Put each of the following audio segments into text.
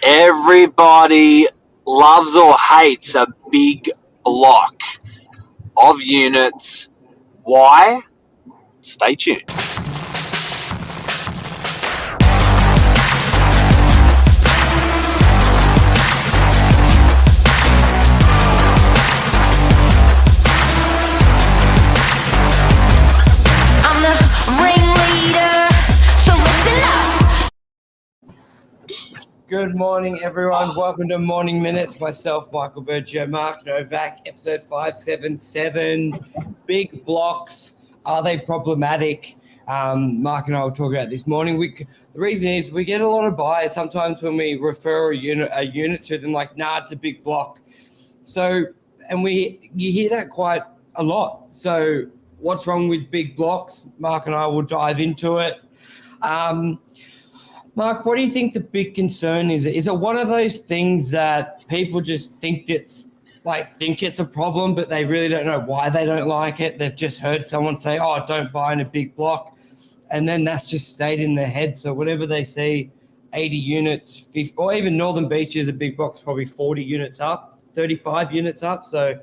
Everybody loves or hates a big block of units. Why? Stay tuned. I'm the ringleader, so listen up. Good morning, everyone. Welcome to Morning Minutes. Myself, Michael BURGIO, Mark Novak, episode 577. Big blocks, are they problematic? Mark and I will talk about this morning. The reason is we get a lot of buyers sometimes when we refer a unit to them, like, nah, it's a big block. So, and you hear that quite a lot. So, what's wrong with big blocks? Mark and I will dive into it. Mark, what do you think the big concern is? Is it one of those things that people just think it's a problem, but they really don't know why they don't like it? They've just heard someone say, "Oh, don't buy in a big block," and then that's just stayed in their head. So whatever they see, 80 units, 50, or even Northern Beach is a big block, probably 40 units up, 35 units up. So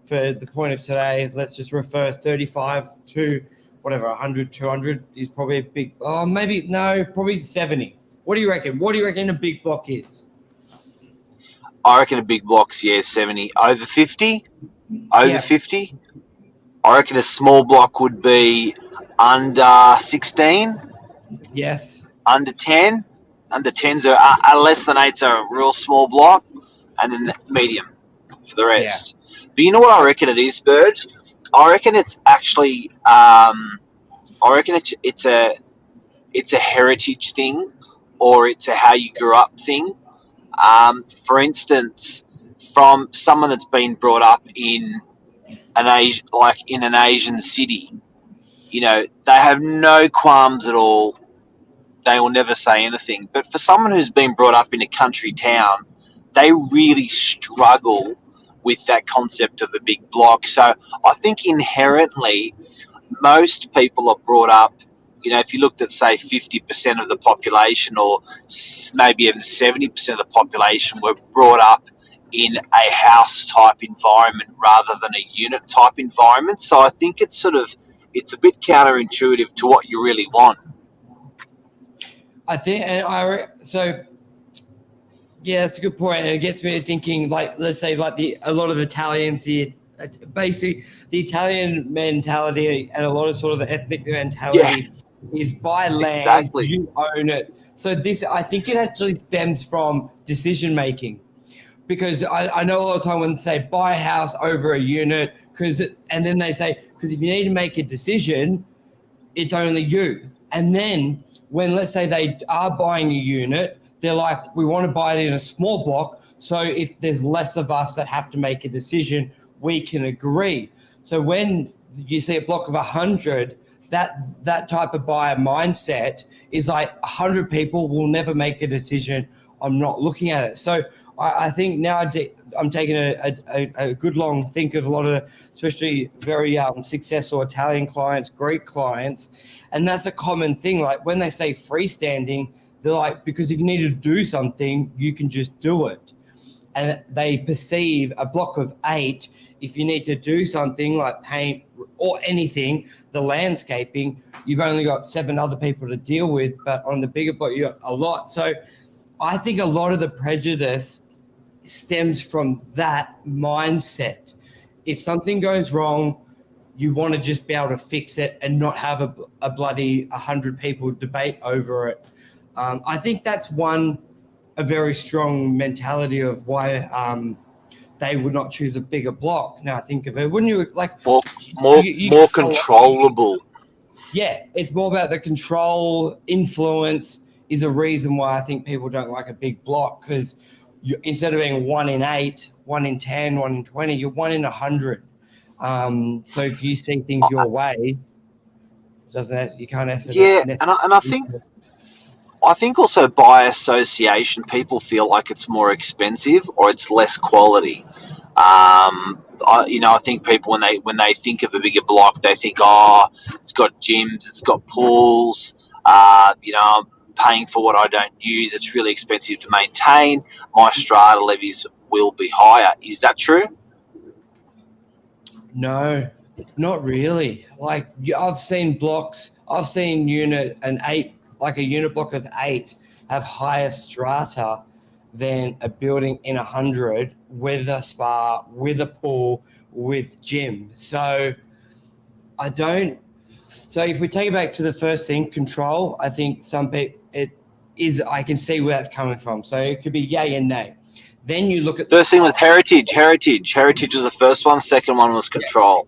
for the point of today, let's just refer 35 to whatever, 100, 200 is probably a big, probably 70. What do you reckon? What do you reckon a big block is? I reckon a big block's 70. Over 50? Over 50? I reckon a small block would be under 16. Yes. Under 10. Under 10s are less than 8's are a real small block, and then medium for the rest. Yeah. But you know what I reckon it is, Bird? I reckon it's actually it's a heritage thing, or it's a how you grew up thing. For instance, from someone that's been brought up in an Asian city, they have no qualms at all. They will never say anything. But for someone who's been brought up in a country town, they really struggle with that concept of a big block. So I think inherently, most people are brought up, if you looked at, say, 50% of the population, or maybe even 70% of the population, were brought up in a house-type environment rather than a unit-type environment. So I think it's a bit counterintuitive to what you really want. I think, that's a good point. And it gets me thinking, let's say, a lot of Italians here, basically the Italian mentality and a lot of sort of the ethnic mentality is buy land, exactly. You own it. So I think it actually stems from decision making, because I know a lot of time when they say buy a house over a unit, and then they say, because if you need to make a decision, it's only you. And then when, let's say, they are buying a unit, they're like, we want to buy it in a small block, so if there's less of us that have to make a decision, we can agree. So when you see a block of 100, that type of buyer mindset is like 100 people will never make a decision. I'm not looking at it. So I think now I'm taking a good long think of a lot of, especially very successful Italian clients, Greek clients, and that's a common thing. Like when they say freestanding, they're like, because if you need to do something, you can just do it. And they perceive a block of 8, if you need to do something like paint or anything, the landscaping, you've only got 7 other people to deal with, but on the bigger block, you got a lot. So I think a lot of the prejudice stems from that mindset. If something goes wrong, you want to just be able to fix it and not have a bloody 100 people debate over it. I think that's a very strong mentality of why they would not choose a bigger block. Now I think of it, wouldn't you? Like more controllable. Yeah, it's more about the control. Influence is a reason why I think people don't like a big block, because instead of being 1 in 8, 1 in 10, 1 in 20, you're 1 in 100. So if you see things your way, you can't necessarily. Yeah, and I think also by association, people feel like it's more expensive or it's less quality. I think people, when they think of a bigger block, they think, oh, it's got gyms, it's got pools, paying for what I don't use. It's really expensive to maintain. My strata levies will be higher. Is that true? No, not really. Like I've seen blocks, I've seen like a unit block of 8 have higher strata than a building in 100 with a spa, with a pool, with gym. So I don't. So if we take it back to the first thing, control, I think some people it is. I can see where that's coming from. So it could be yay and nay. Then you look at First thing was heritage. Heritage was the first one. Second one was control.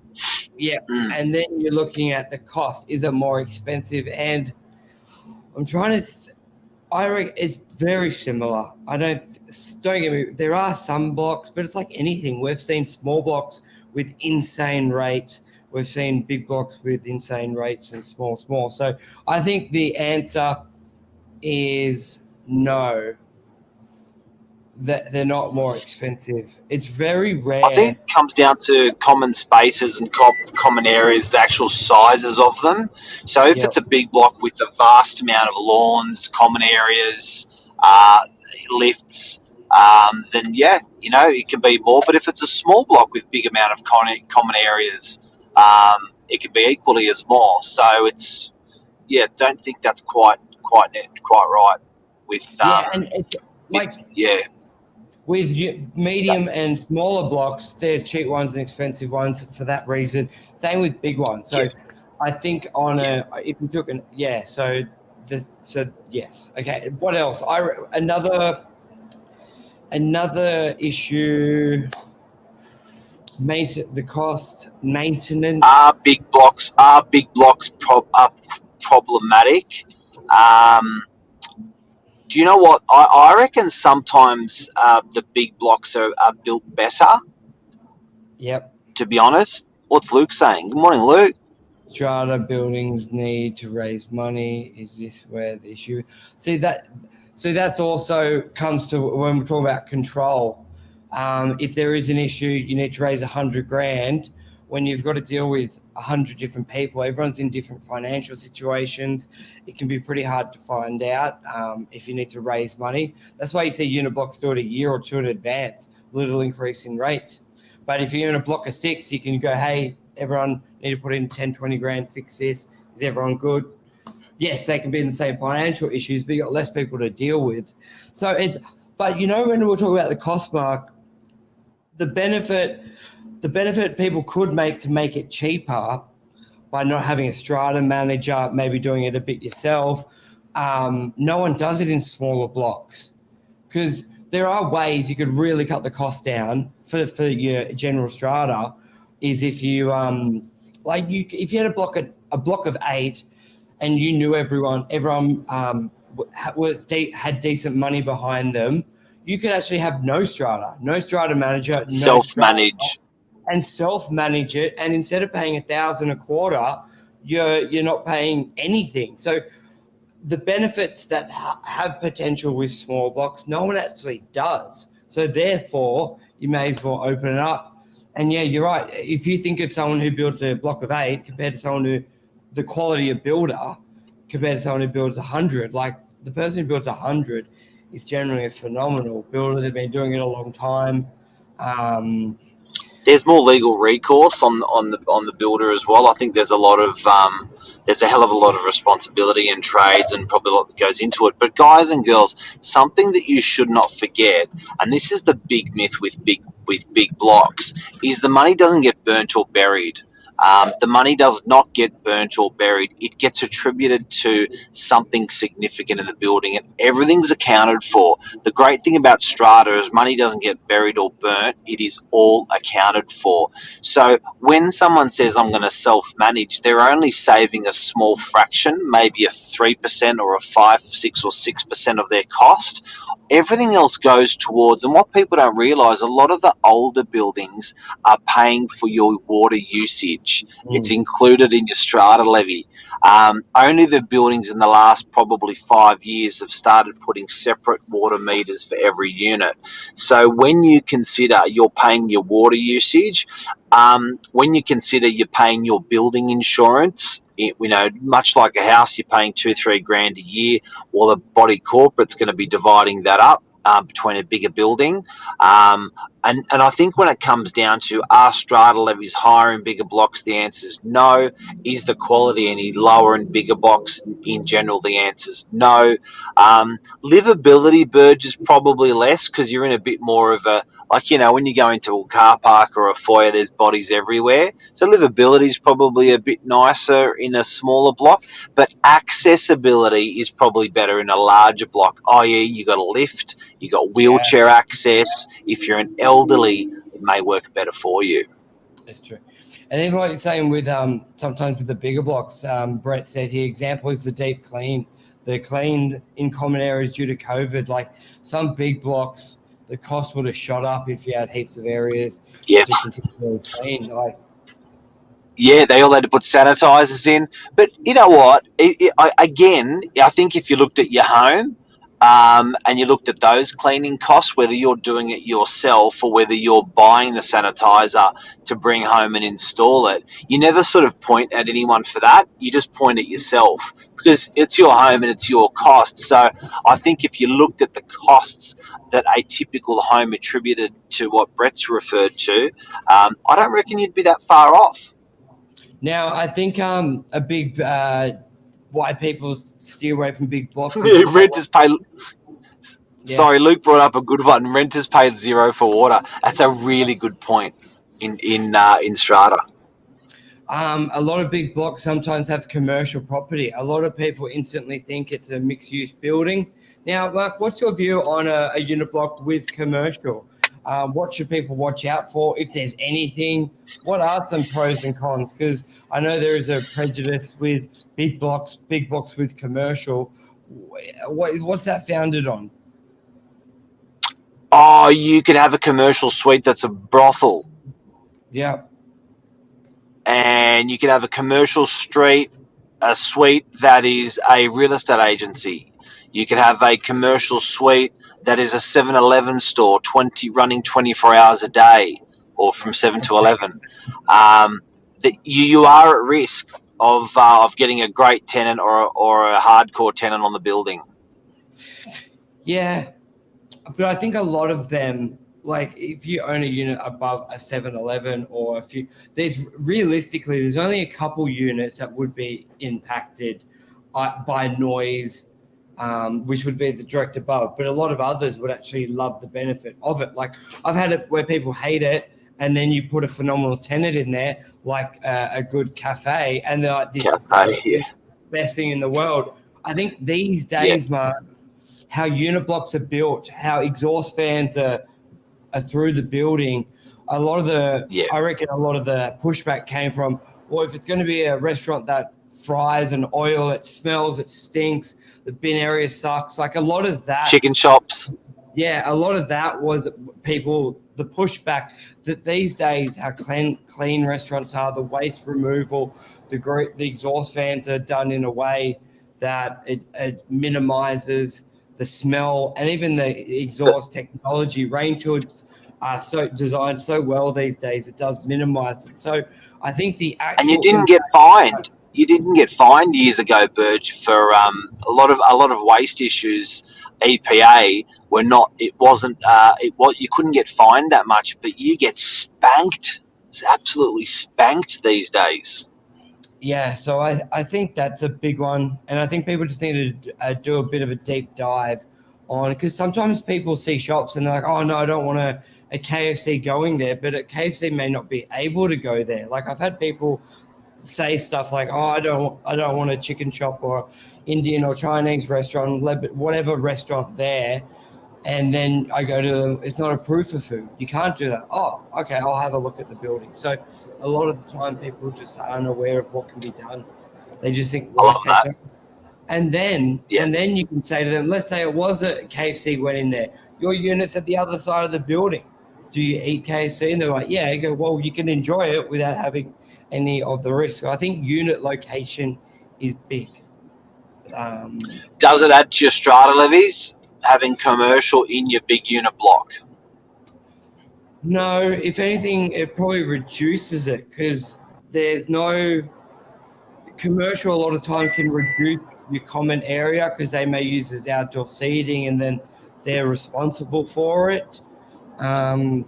Yeah, and then you're looking at the cost. Is it more expensive? And I'm trying to. I reckon it's very similar. Don't get me. There are some blocks, but it's like anything. We've seen small blocks with insane rates. We've seen big blocks with insane rates and small. So I think the answer is no. That they're not more expensive. It's very rare. I think it comes down to common spaces and common areas, the actual sizes of them. So if it's a big block with a vast amount of lawns, common areas, lifts, then yeah, it can be more. But if it's a small block with big amount of common areas, it can be equally as more. So it's don't think that's quite right with and it's like with medium and smaller blocks, there's cheap ones and expensive ones for that reason. Same with big ones. So I think if you took yes. Okay. What else? Another issue. The cost maintenance. Are big blocks problematic? Do you know what? I reckon sometimes the big blocks are built better. Yep. To be honest. What's Luke saying? Good morning, Luke. Strata buildings need to raise money. Is this where the issue? See, that's also comes to when we're talking about control. If there is an issue, you need to raise 100 grand. When you've got to deal with 100 different people, everyone's in different financial situations. It can be pretty hard to find out if you need to raise money. That's why you see unit blocks do it a year or two in advance, little increase in rates. But if you're in a block of 6, you can go, hey, everyone need to put in 10, 20 grand, fix this. Is everyone good? Yes, they can be in the same financial issues, but you've got less people to deal with. So but when we're talking about the cost, Mark, the benefit people could make to make it cheaper by not having a strata manager, maybe doing it a bit yourself. No one does it in smaller blocks because there are ways you could really cut the cost down for your general strata. Is if you if you had a block of 8 and you knew everyone had decent money behind them, you could actually have no strata manager, self-manage it. And instead of paying $1,000 a quarter, you're not paying anything. So the benefits that have potential with small blocks, no one actually does. So therefore, you may as well open it up. And yeah, you're right. If you think of someone who builds a block of 8 compared to someone the quality of builder compared to someone who builds 100, like the person who builds 100 is generally a phenomenal builder. They've been doing it a long time. There's more legal recourse on the builder as well. I think there's a lot of there's a hell of a lot of responsibility and trades and probably a lot that goes into it. But guys and girls, something that you should not forget, and this is the big myth with big blocks, is the money doesn't get burnt or buried. The money does not get burnt or buried. It gets attributed to something significant in the building, and everything's accounted for. The great thing about strata is money doesn't get buried or burnt. It is all accounted for. So when someone says, I'm going to self-manage, they're only saving a small fraction, maybe a 3% or a 5, 6 or 6% of their cost. Everything else goes towards, and what people don't realise, a lot of the older buildings are paying for your water usage. It's included in your strata levy. Only the buildings in the last probably 5 years have started putting separate water meters for every unit. So when you consider you're paying your water usage, when you consider you're paying your building insurance, much like a house, you're paying 2-3 grand a year. Well, the body corporate's going to be dividing that up between a bigger building. And I think when it comes down to, are strata levies higher in bigger blocks, the answer is no. Is the quality any lower in bigger blocks? In general, the answer is no. Livability, Burge, is probably less because you're in a bit more of a, like, when you go into a car park or a foyer, there's bodies everywhere. So livability is probably a bit nicer in a smaller block, but accessibility is probably better in a larger block, i.e. you got a lift, you got wheelchair access. If you're an elderly, it may work better for you. That's true. And even what you're saying with sometimes with the bigger blocks, Brett said here, example is the deep clean. The cleaned in common areas due to COVID, like some big blocks, the cost would have shot up if you had heaps of areas to continue to clean. Yeah, they all had to put sanitizers in. But you know what? I think if you looked at your home and you looked at those cleaning costs, whether you're doing it yourself or whether you're buying the sanitizer to bring home and install it, you never sort of point at anyone for that. You just point at yourself because it's your home and it's your cost. So I think if you looked at the costs that a typical home attributed to what Brett's referred to, I don't reckon you'd be that far off. Now, I think a big why people steer away from big blocks. Renters pay. Sorry, Luke brought up a good one. Renters paid zero for water. That's a really good point in strata. A lot of big blocks sometimes have commercial property. A lot of people instantly think it's a mixed-use building. Now, Mark, what's your view on a unit block with commercial? What should people watch out for, if there's anything? What are some pros and cons? Because I know there is a prejudice with big blocks with commercial. What's that founded on? Oh, you could have a commercial suite that's a brothel. Yeah. And you can have a commercial suite that is a real estate agency. You can have a commercial suite that is a 7-Eleven store, running 24 hours a day, or from 7 to 11. You are at risk of getting a great tenant or a hardcore tenant on the building. Yeah, but I think a lot of them, like if you own a unit above a 7-Eleven or there's only a couple units that would be impacted by noise, which would be the direct above, but a lot of others would actually love the benefit of it. Like I've had it where people hate it, and then you put a phenomenal tenant in there, like a good cafe, and they're like, this is the best thing in the world. I think these days, Mark, how unit blocks are built, how exhaust fans are through the building, I reckon a lot of the pushback came from, well, if it's going to be a restaurant that fries and oil, it smells, it stinks, the bin area sucks, like a lot of that. Chicken shops. Yeah, a lot of that was the pushback that these days how clean restaurants are, the waste removal, the exhaust fans are done in a way that it minimizes the smell, and even the exhaust technology. Rain shields are so designed so well these days, it does minimize it. So I think the actual... And you didn't get fined. You didn't get fined years ago, Burge, for a lot of waste issues. EPA were not. It wasn't. You couldn't get fined that much, but you get spanked. It's absolutely spanked these days. Yeah, so I think that's a big one, and I think people just need to do a bit of a deep dive on, because sometimes people see shops and they're like, oh no, I don't want a KFC going there, but a KFC may not be able to go there. Like I've had people say stuff like, oh, I don't want a chicken shop or Indian or Chinese restaurant, whatever restaurant there, and then I go to them, it's not approved for food. You can't do that. Oh, okay, I'll have a look at the building. So a lot of the time people just are unaware of what can be done. They just think worst case. And then you can say to them, let's say it was a KFC went in there. Your unit's at the other side of the building. Do you eat KFC? And they're like, yeah. I go, well, you can enjoy it without having any of the risk. So I think unit location is big. Does it add to your strata levies, having commercial in your big unit block? No, if anything, it probably reduces it, because there's no commercial a lot of time can reduce your common area because they may use as outdoor seating and then they're responsible for it. I'm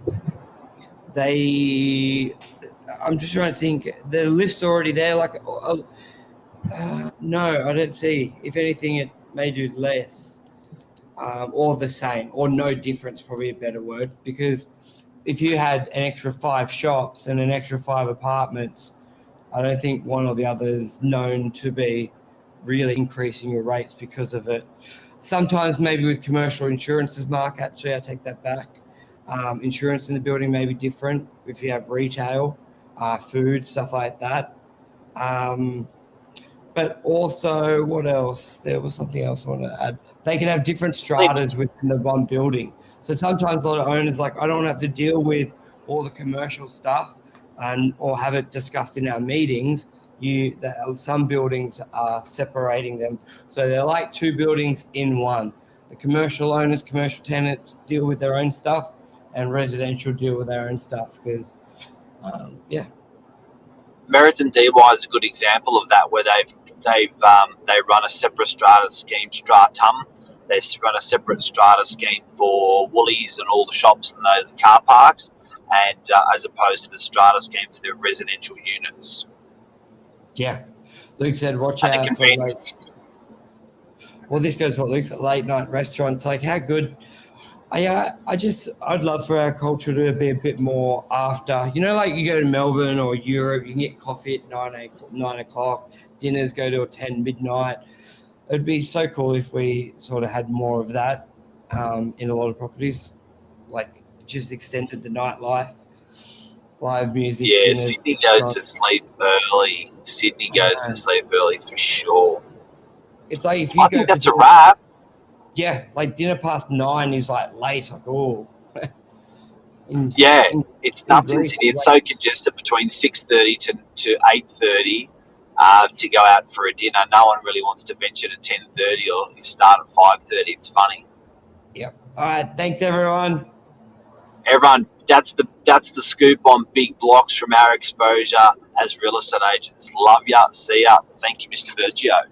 just trying to think. The lift's already there. No, I don't see. If anything, it may do less, or the same, or no difference. Probably a better word, because if you had an extra 5 shops and an extra 5 apartments, I don't think one or the other is known to be really increasing your rates because of it. Sometimes maybe with commercial insurances, Mark, actually, I take that back. Insurance in the building may be different if you have retail, food, stuff like that. But also, what else? There was something else I wanted to add. They can have different stratas within the one building. So sometimes a lot of owners like, I don't have to deal with all the commercial stuff or have it discussed in our meetings. Some buildings are separating them. So they're like 2 buildings in one. The commercial owners, commercial tenants deal with their own stuff, and residential deal with their own stuff. Because, Meriton DY is a good example of that, where they run a separate strata scheme, Stratum. They run a separate strata scheme for Woolies and all the shops and the car parks, and as opposed to the strata scheme for the residential units. Yeah, Luke said, watch out for late. Well, this goes what Luke said, late night restaurants. Like, how good. I'd love for our culture to be a bit more after. You know, like you go to Melbourne or Europe, you can get coffee at 9 o'clock, dinners go to 10 midnight. It'd be so cool if we sort of had more of that in a lot of properties, like just extended the nightlife, live music. Yeah, dinners, Sydney goes to sleep early. Sydney goes to sleep early for sure. It's like if you I go think that's for a wrap. Yeah, like dinner past 9 is like late. Like, oh. It's nuts in Sydney. It's so congested between 6:30 to 8:30 to go out for a dinner. No one really wants to venture to 10:30 or you start at 5:30. It's funny. Yep. All right. Thanks, everyone. Everyone, that's the scoop on big blocks from our exposure as real estate agents. Love ya. See ya. Thank you, Mr. BURGIO.